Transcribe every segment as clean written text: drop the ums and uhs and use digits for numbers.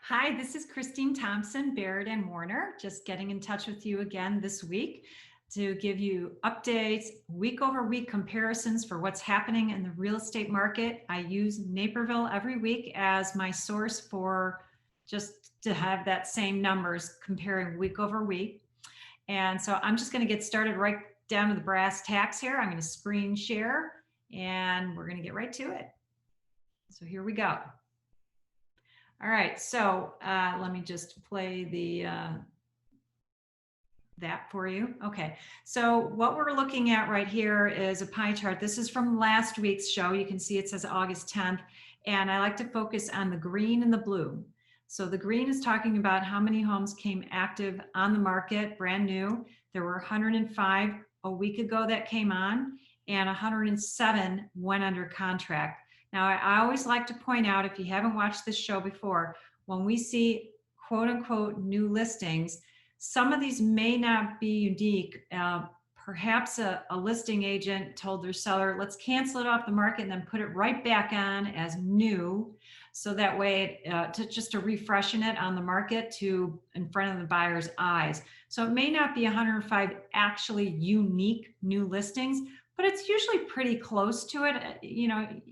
Hi, this is CThompson, Baird and Warner, just getting in touch with you again this week to give you updates, week over week comparisons for what's happening in the real estate market. I use Naperville every week as my source for just to have that same numbers comparing week over week. And so I'm just going to get started right down to the brass tacks here. I'm going to screen share and we're going to get right to it. So here we go. All right, so let me just play the that for you. Okay, so what we're looking at right here is a pie chart. This is from last week's show. You can see it says August 10th, and I like to focus on the green and the blue. So the green is talking about how many homes came active on the market, brand new. There were 105 a week ago that came on, and 107 went under contract. Now, I always like to point out, if you haven't watched this show before, when we see quote unquote new listings, some of these may not be unique. Perhaps a listing agent told their seller, let's cancel it off the market and then put it right back on as new. So that way, just to refreshen it on the market to in front of the buyer's eyes. So it may not be 105 actually unique new listings, but it's usually pretty close to it.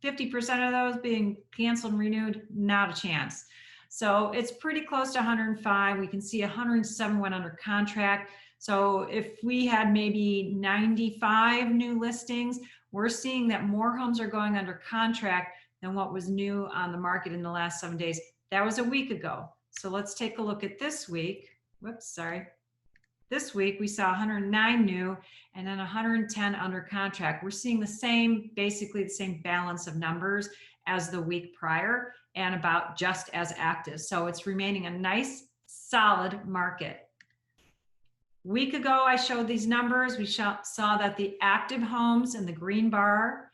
50% of those being canceled and renewed, not a chance. So it's pretty close to 105. We can see 107 went under contract. So if we had maybe 95 new listings, we're seeing that more homes are going under contract than what was new on the market in the last 7 days. That was a week ago. So let's take a look at this week. Whoops, sorry. This week, we saw 109 new and then 110 under contract. We're seeing the same, basically the same balance of numbers as the week prior and about just as active. So it's remaining a nice, solid market. Week ago, I showed these numbers. We saw that the active homes in the green bar,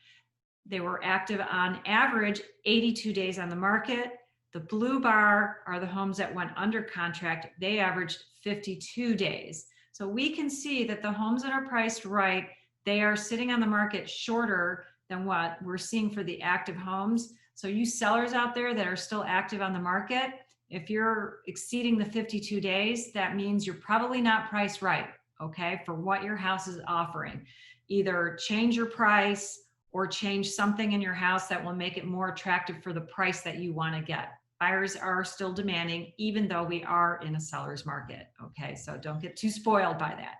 they were active on average 82 days on the market. The blue bar are the homes that went under contract. They averaged 52 days. So we can see that the homes that are priced right, they are sitting on the market shorter than what we're seeing for the active homes. So you sellers out there that are still active on the market, if you're exceeding the 52 days, that means you're probably not priced right, okay, for what your house is offering. Either change your price or change something in your house that will make it more attractive for the price that you want to get. Buyers are still demanding, even though we are in a seller's market. Okay, so don't get too spoiled by that.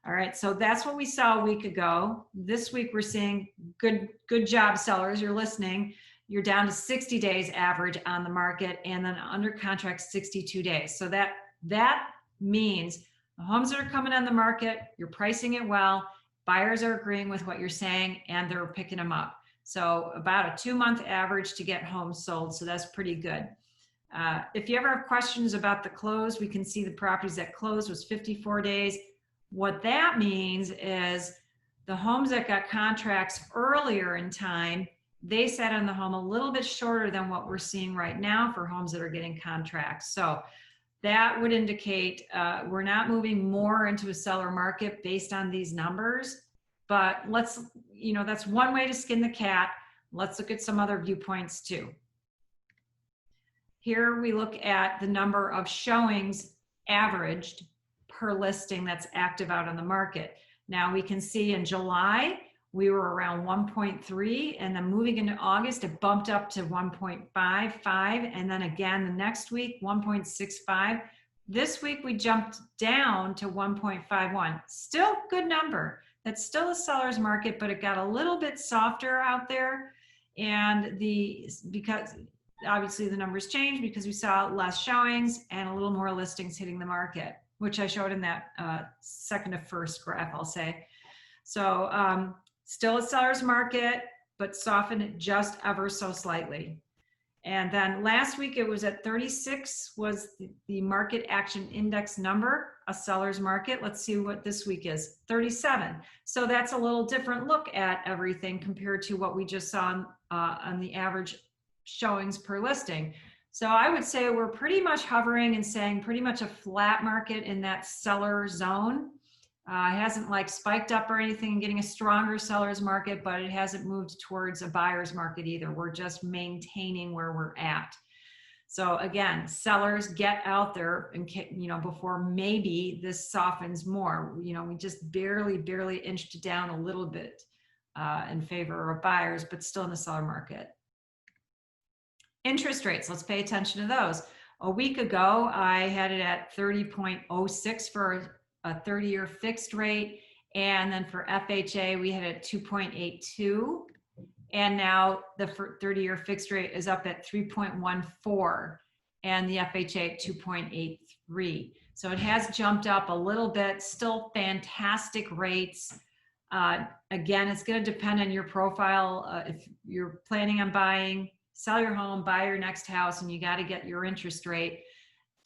All right, so that's what we saw a week ago. This week we're seeing good job, sellers. You're listening. You're down to 60 days average on the market, and then under contract 62 days. So that means the homes that are coming on the market, you're pricing it well. Buyers are agreeing with what you're saying, and they're picking them up. So about a 2-month average to get homes sold. So that's pretty good. If you ever have questions about the close, we can see the properties that closed was 54 days. What that means is the homes that got contracts earlier in time, they sat on the home a little bit shorter than what we're seeing right now for homes that are getting contracts. So that would indicate we're not moving more into a seller market based on these numbers. But that's one way to skin the cat. Let's look at some other viewpoints too. Here we look at the number of showings averaged per listing that's active out on the market. Now we can see in July, we were around 1.3, and then moving into August, it bumped up to 1.55, and then again the next week, 1.65. This week we jumped down to 1.51. Still good number. That's still a seller's market, but it got a little bit softer out there. And because obviously the numbers changed because we saw less showings and a little more listings hitting the market, which I showed in that second to first graph, I'll say. So still a seller's market, but softened just ever so slightly. And then last week it was at 36 was the market action index number, a seller's market. Let's see what this week is, 37. So that's a little different look at everything compared to what we just saw on the average showings per listing. So I would say we're pretty much hovering and saying pretty much a flat market in that seller zone. It hasn't like spiked up or anything and getting a stronger seller's market, but it hasn't moved towards a buyer's market either. We're just maintaining where we're at. So again, sellers, get out there and, before maybe this softens more. We just barely inched down a little bit in favor of buyers, but still in the seller market. Interest rates, let's pay attention to those. A week ago, I had it at 30.06 for a 30-year fixed rate. And then for FHA, we had it at 2.82. And now the 30-year fixed rate is up at 3.14 and the FHA at 2.83. So it has jumped up a little bit, still fantastic rates. Again, it's going to depend on your profile. If you're planning on buying, sell your home, buy your next house, and you got to get your interest rate,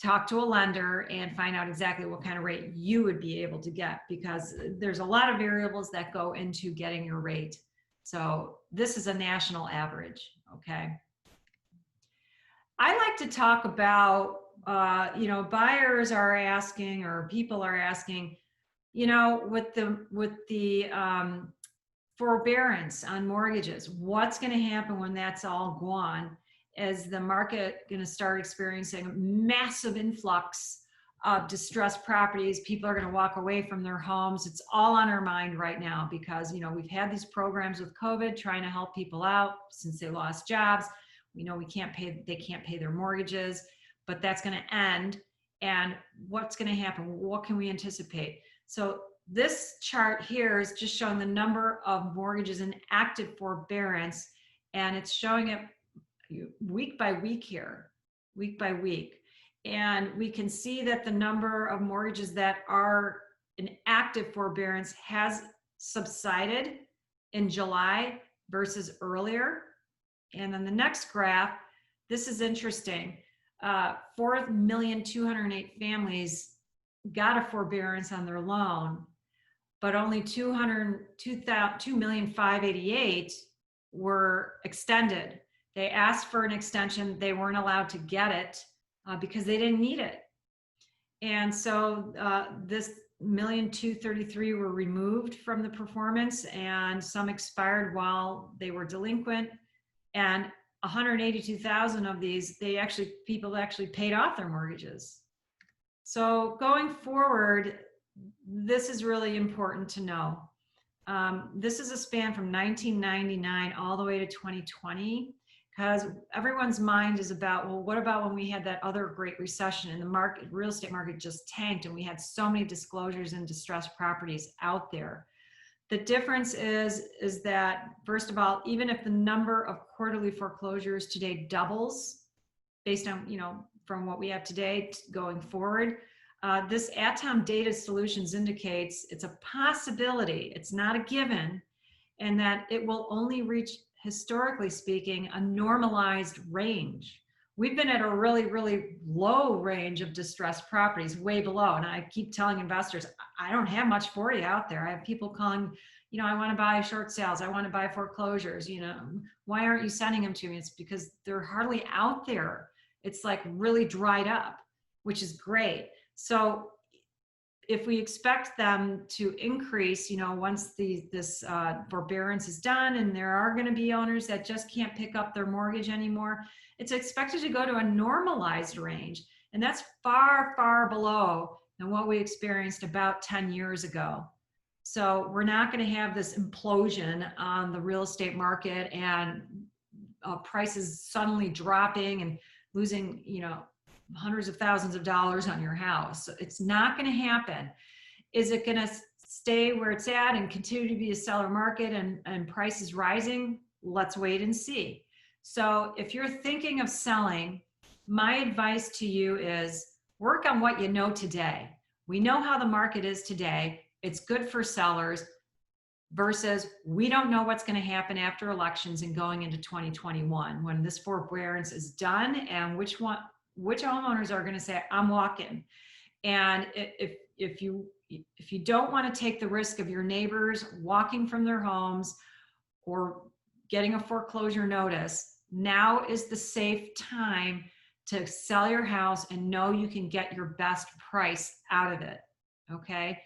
talk to a lender and find out exactly what kind of rate you would be able to get, because there's a lot of variables that go into getting your rate. So this is a national average, okay? I like to talk about, buyers are asking, or people are asking, with the forbearance on mortgages, what's going to happen when that's all gone? Is the market going to start experiencing massive influx of distressed properties? People are going to walk away from their homes. It's all on our mind right now because, we've had these programs with COVID trying to help people out since they lost jobs. We know they can't pay their mortgages, but that's going to end. And what's going to happen? What can we anticipate? So this chart here is just showing the number of mortgages in active forbearance, and it's showing it week by week here, week by week. And we can see that the number of mortgages that are in active forbearance has subsided in July versus earlier. And then the next graph, this is interesting. 4,208,000 families got a forbearance on their loan, but only 2,588,000 were extended. They asked for an extension. They weren't allowed to get it because they didn't need it. And so this 1,233,000 were removed from the performance, and some expired while they were delinquent. And 182,000 of these, people actually paid off their mortgages. So going forward, this is really important to know. This is a span from 1999 all the way to 2020, because everyone's mind is about, well, what about when we had that other great recession and the real estate market just tanked and we had so many disclosures and distressed properties out there? The difference is that, first of all, even if the number of quarterly foreclosures today doubles based on, from what we have today going forward, this Atom Data Solutions indicates it's a possibility, it's not a given, and that it will only reach, historically speaking, a normalized range. We've been at a really low range of distressed properties, way below. And I keep telling investors, I don't have much for you out there. I have people calling, I want to buy short sales. I want to buy foreclosures. Why aren't you sending them to me? It's because they're hardly out there. It's like really dried up, which is great. So if we expect them to increase, once this forbearance is done, and there are going to be owners that just can't pick up their mortgage anymore, it's expected to go to a normalized range. And that's far below than what we experienced about 10 years ago. So we're not going to have this implosion on the real estate market and prices suddenly dropping and losing, hundreds of thousands of dollars on your house. It's not going to happen. Is it going to stay where it's at and continue to be a seller market and prices rising? Let's wait and see. So if you're thinking of selling, my advice to you is work on what you know today. We know how the market is today. It's good for sellers versus we don't know what's going to happen after elections and going into 2021 when this forbearance is done, and which homeowners are going to say, I'm walking. And if you don't want to take the risk of your neighbors walking from their homes or getting a foreclosure notice, now is the safe time to sell your house and know you can get your best price out of it. Okay.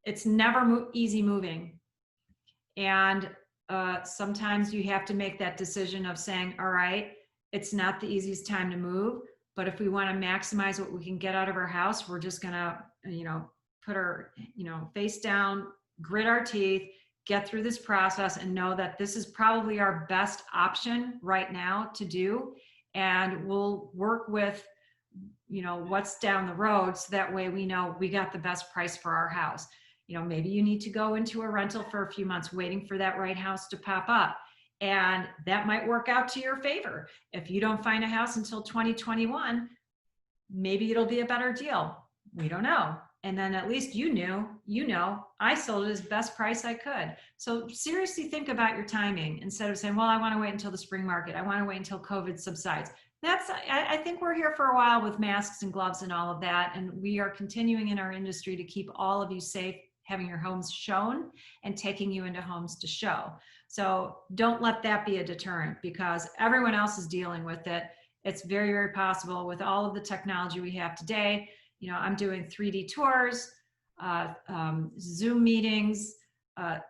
It's never easy moving. And sometimes you have to make that decision of saying, all right, it's not the easiest time to move, but if we want to maximize what we can get out of our house, we're just going to, put our, face down, grit our teeth, get through this process, and know that this is probably our best option right now to do. And we'll work with, what's down the road, so that way we know we got the best price for our house. Maybe you need to go into a rental for a few months waiting for that right house to pop up. And that might work out to your favor. If you don't find a house until 2021, maybe it'll be a better deal. We don't know. And then at least I sold it as best price I could. So seriously think about your timing instead of saying, well, I want to wait until the spring market. I want to wait until COVID subsides. I think we're here for a while with masks and gloves and all of that. And we are continuing in our industry to keep all of you safe, having your homes shown and taking you into homes to show. So don't let that be a deterrent, because everyone else is dealing with it. It's very, very possible with all of the technology we have today. I'm doing 3D tours, Zoom meetings. I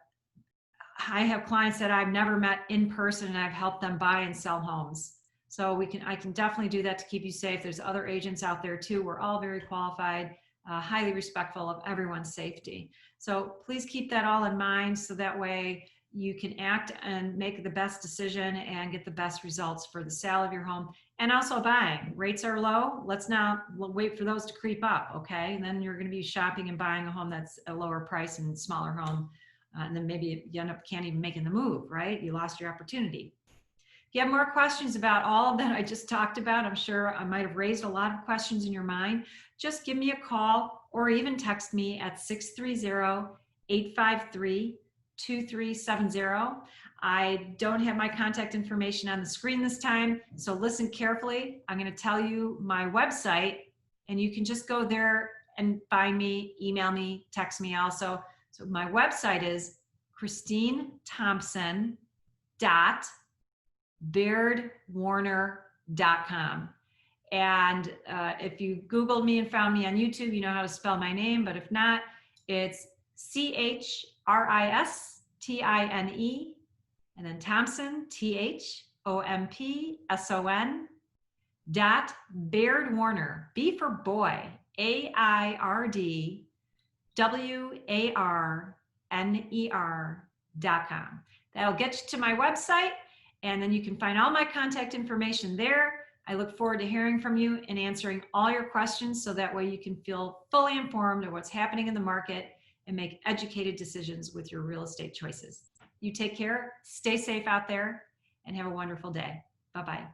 have clients that I've never met in person, and I've helped them buy and sell homes. So I can definitely do that to keep you safe. There's other agents out there too. We're all very qualified, highly respectful of everyone's safety. So please keep that all in mind, so that way you can act and make the best decision and get the best results for the sale of your home. And also buying. Rates are low. Let's not wait for those to creep up, okay? And then you're going to be shopping and buying a home that's a lower price and smaller home. And then maybe you end up can't even making the move, right? You lost your opportunity. If you have more questions about all of that I just talked about, I'm sure I might have raised a lot of questions in your mind. Just give me a call or even text me at 630-853-2370. I don't have my contact information on the screen this time, so listen carefully. I'm going to tell you my website, and you can just go there and find me, email me, text me also. So my website is ChristineThompson.BairdWarner.com. And if you Googled me and found me on YouTube, you know how to spell my name. But if not, it's ChristineThompson, and then Thompson, THOMPSON, .BairdWarner, B for boy, AIRDWARNER.com. That'll get you to my website, and then you can find all my contact information there. I look forward to hearing from you and answering all your questions, so that way you can feel fully informed of what's happening in the market and make educated decisions with your real estate choices. You take care, stay safe out there, and have a wonderful day. Bye-bye.